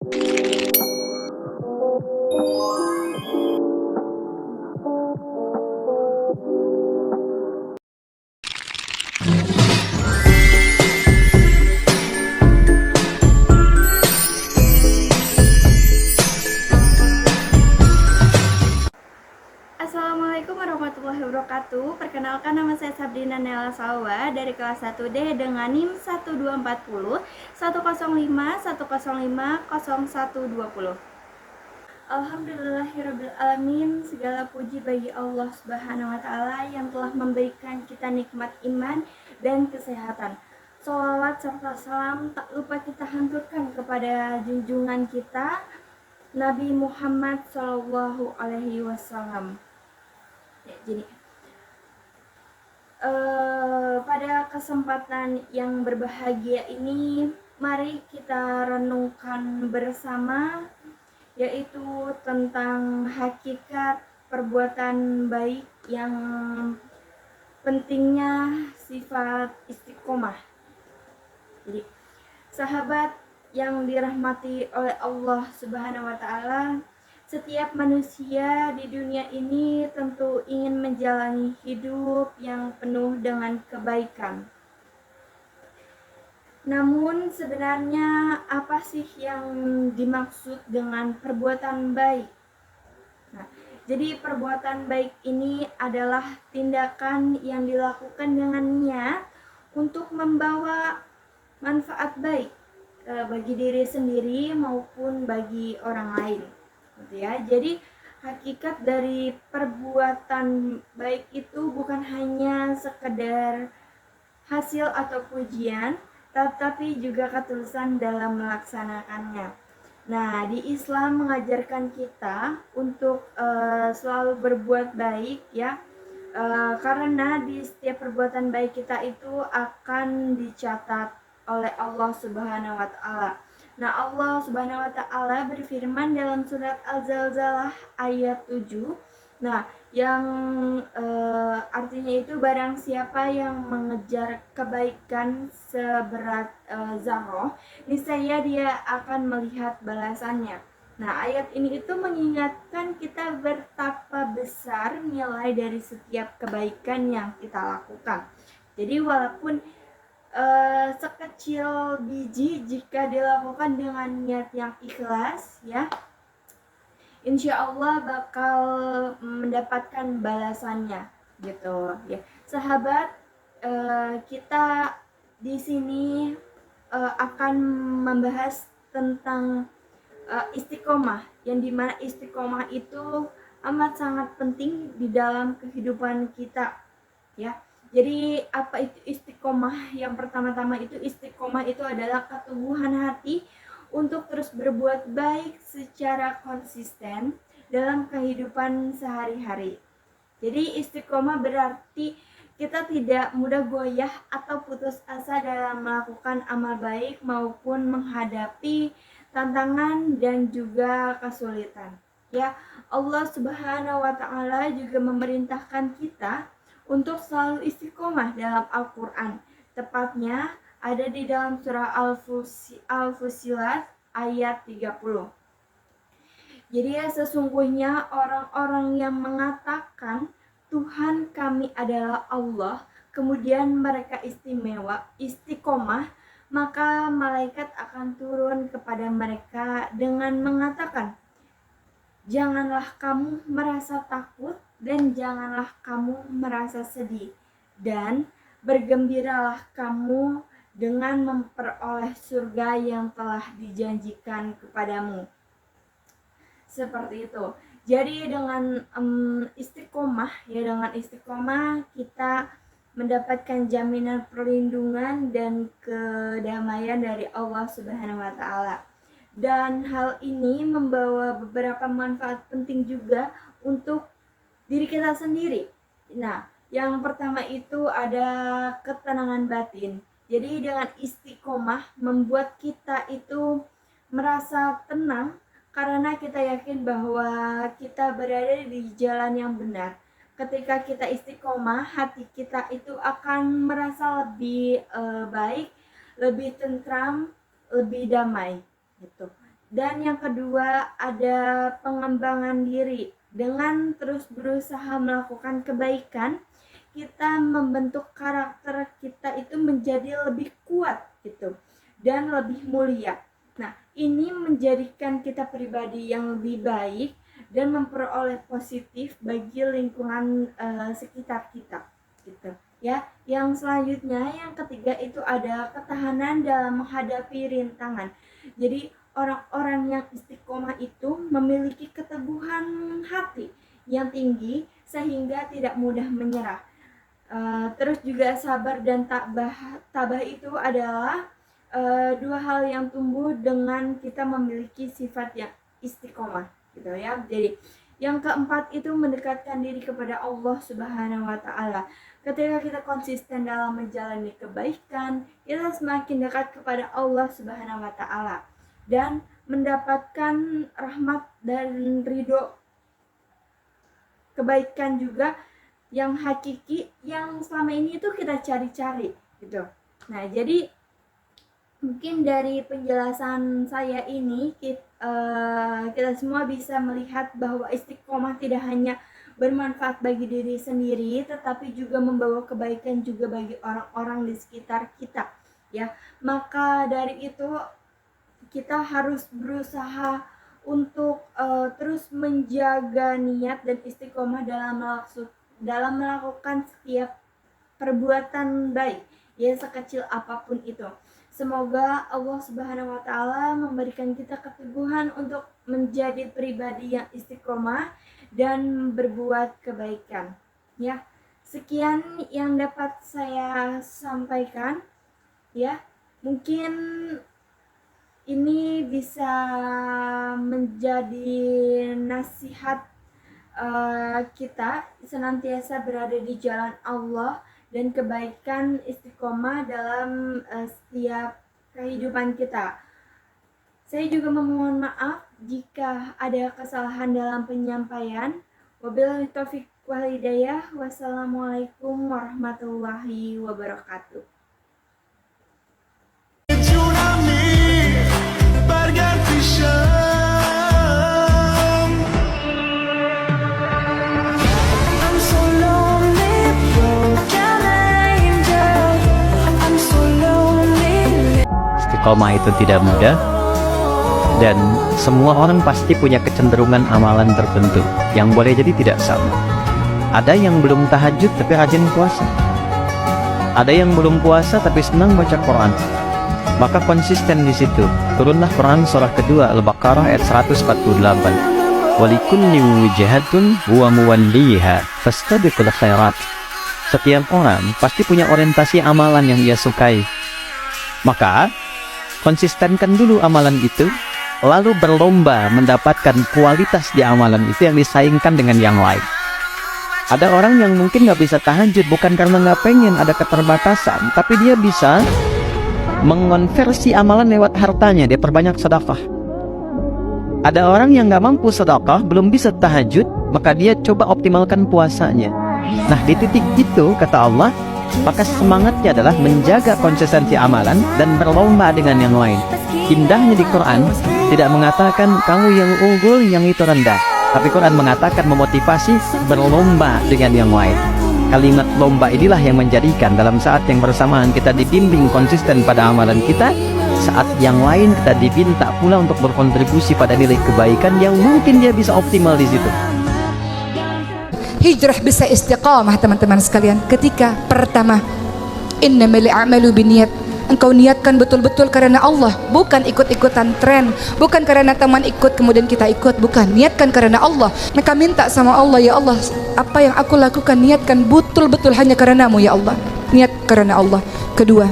Assalamualaikum warahmatullahi wabarakatuh. Perkenalkan, nama saya Sabrina Nela Salwa dari kelas 1D dengan NIM 1240 105 105 0120. Alhamdulillahirabbil alamin. Segala puji bagi Allah Subhanahu wa taala yang telah memberikan kita nikmat iman dan kesehatan. Sholawat serta salam tak lupa kita haturkan kepada junjungan kita Nabi Muhammad Shallallahu alaihi wasallam. Ya, jadi pada kesempatan yang berbahagia ini, mari kita renungkan bersama, yaitu tentang hakikat perbuatan baik yang pentingnya sifat istiqomah. Jadi, sahabat yang dirahmati oleh Allah Subhanahu wa taala, setiap manusia di dunia ini tentu ingin menjalani hidup yang penuh dengan kebaikan. Namun sebenarnya apa sih yang dimaksud dengan perbuatan baik? Nah, jadi perbuatan baik ini adalah tindakan yang dilakukan dengan niat untuk membawa manfaat baik bagi diri sendiri maupun bagi orang lain. Gitu ya. Jadi hakikat dari perbuatan baik itu bukan hanya sekedar hasil atau pujian, tetapi juga ketulusan dalam melaksanakannya. Nah, di Islam mengajarkan kita untuk selalu berbuat baik ya, karena di setiap perbuatan baik kita itu akan dicatat oleh Allah Subhanahu wa taala. Nah, Allah Subhanahu wa taala berfirman dalam surat Al-Zalzalah ayat 7. Nah, yang artinya itu barang siapa yang mengejar kebaikan seberat zarrah, niscaya dia akan melihat balasannya. Nah, ayat ini itu mengingatkan kita betapa besar nilai dari setiap kebaikan yang kita lakukan. Jadi walaupun sekecil biji, jika dilakukan dengan niat yang ikhlas ya, insya Allah bakal mendapatkan balasannya gitu ya. Sahabat, kita di sini akan membahas tentang istiqomah, yang dimana istiqomah itu amat sangat penting di dalam kehidupan kita ya. Jadi apa itu istiqomah? Yang pertama-tama itu istiqomah itu adalah keteguhan hati untuk terus berbuat baik secara konsisten dalam kehidupan sehari-hari. Jadi istiqomah berarti kita tidak mudah goyah atau putus asa dalam melakukan amal baik maupun menghadapi tantangan dan juga kesulitan. Ya, Allah Subhanahu wa taala juga memerintahkan kita untuk selalu istiqomah dalam Al-Quran. Tepatnya ada di dalam surah Al-Fussilat ayat 30. Jadi ya, sesungguhnya orang-orang yang mengatakan Tuhan kami adalah Allah, kemudian mereka istiqomah, maka malaikat akan turun kepada mereka dengan mengatakan, janganlah kamu merasa takut dan janganlah kamu merasa sedih, dan bergembiralah kamu dengan memperoleh surga yang telah dijanjikan kepadamu. Seperti itu. Jadi dengan istiqomah ya, dengan istiqomah kita mendapatkan jaminan perlindungan dan kedamaian dari Allah Subhanahu wa taala. Dan hal ini membawa beberapa manfaat penting juga untuk diri kita sendiri. Nah, yang pertama itu ada ketenangan batin. Jadi dengan istiqomah membuat kita itu merasa tenang karena kita yakin bahwa kita berada di jalan yang benar. Ketika kita istiqomah, hati kita itu akan merasa lebih baik, lebih tentram, lebih damai gitu. Dan yang kedua ada pengembangan diri. Dengan terus berusaha melakukan kebaikan, kita membentuk karakter kita itu menjadi lebih kuat gitu dan lebih mulia. Nah, ini menjadikan kita pribadi yang lebih baik dan memperoleh positif bagi lingkungan sekitar kita gitu ya. Yang selanjutnya, yang ketiga itu ada ketahanan dalam menghadapi rintangan. Jadi orang-orang yang istiqomah itu memiliki keteguhan hati yang tinggi sehingga tidak mudah menyerah. Terus juga sabar dan tabah itu adalah dua hal yang tumbuh dengan kita memiliki sifat yang istiqomah gitu ya. Jadi yang keempat itu mendekatkan diri kepada Allah Subhanahu wa taala. Ketika kita konsisten dalam menjalani kebaikan, kita semakin dekat kepada Allah Subhanahu wa taala dan mendapatkan rahmat dan ridho kebaikan juga yang hakiki yang selama ini itu kita cari-cari gitu. Nah, jadi mungkin dari penjelasan saya ini kita semua bisa melihat bahwa istiqomah tidak hanya bermanfaat bagi diri sendiri tetapi juga membawa kebaikan juga bagi orang-orang di sekitar kita ya. Maka dari itu kita harus berusaha untuk terus menjaga niat dan istiqomah dalam melakukan setiap perbuatan baik ya, sekecil apapun itu. Semoga Allah Subhanahu wa taala memberikan kita keteguhan untuk menjadi pribadi yang istiqomah dan berbuat kebaikan ya. Sekian yang dapat saya sampaikan ya. Mungkin ini bisa menjadi nasihat kita senantiasa berada di jalan Allah dan kebaikan istiqomah dalam setiap kehidupan kita. Saya juga memohon maaf jika ada kesalahan dalam penyampaian. Wabillahi taufiq wal hidayah. Wassalamualaikum warahmatullahi wabarakatuh. Istiqomah itu tidak mudah dan semua orang pasti punya kecenderungan amalan tertentu yang boleh jadi tidak sama. Ada yang belum tahajud tapi rajin puasa, ada yang belum puasa tapi senang baca Quran, maka konsisten di situ. Turunlah Quran surah kedua Al-Baqarah ayat 148. Walikulli wijhatun huwa muwalliha fastabiqul khairat. Setiap orang pasti punya orientasi amalan yang ia sukai, maka konsistenkan dulu amalan itu, lalu berlomba mendapatkan kualitas di amalan itu yang disaingkan dengan yang lain. Ada orang yang mungkin nggak bisa tahajud bukan karena nggak pengen, ada keterbatasan, tapi dia bisa mengonversi amalan lewat hartanya, dia perbanyak sedekah. Ada orang yang nggak mampu sedekah, belum bisa tahajud, maka dia coba optimalkan puasanya. Nah, di titik itu kata Allah, maka semangatnya adalah menjaga konsistensi amalan dan berlomba dengan yang lain. Indahnya di Quran tidak mengatakan kamu yang unggul, yang itu rendah, tapi Quran mengatakan memotivasi berlomba dengan yang lain. Kalimat lomba inilah yang menjadikan dalam saat yang bersamaan kita dibimbing konsisten pada amalan kita, saat yang lain kita diminta pula untuk berkontribusi pada nilai kebaikan yang mungkin dia bisa optimal di situ. Hijrah bisa istiqamah teman-teman sekalian ketika pertama, innamal a'malu binniyat. Engkau niatkan betul-betul karena Allah, bukan ikut-ikutan tren, bukan karena teman ikut kemudian kita ikut, bukan. Niatkan karena Allah. Maka minta sama Allah, ya Allah, apa yang aku lakukan niatkan betul-betul hanya karenamu ya Allah. Niat karena Allah. Kedua,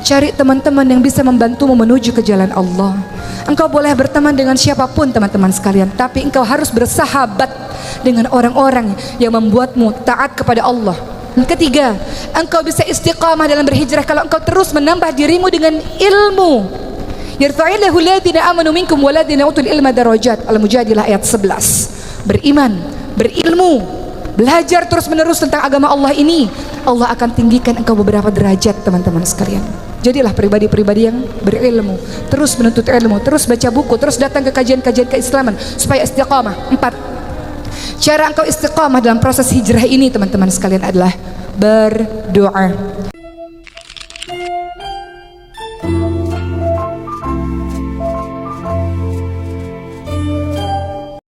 cari teman-teman yang bisa membantumu menuju ke jalan Allah. Engkau boleh berteman dengan siapapun teman-teman sekalian, tapi engkau harus bersahabat dengan orang-orang yang membuatmu taat kepada Allah. Ketiga, engkau bisa istiqamah dalam berhijrah kalau engkau terus menambah dirimu dengan ilmu. Yarfa'illahu alladhina amanu minkum walladhina utul ilma darajat. Al-Mujadilah ayat 11. Beriman, berilmu, belajar terus menerus tentang agama Allah ini, Allah akan tinggikan engkau beberapa derajat teman-teman sekalian. Jadilah pribadi-pribadi yang berilmu, terus menuntut ilmu, terus baca buku, terus datang ke kajian-kajian keislaman supaya istiqamah. 4. Cara engkau istiqamah dalam proses hijrah ini teman-teman sekalian adalah berdoa.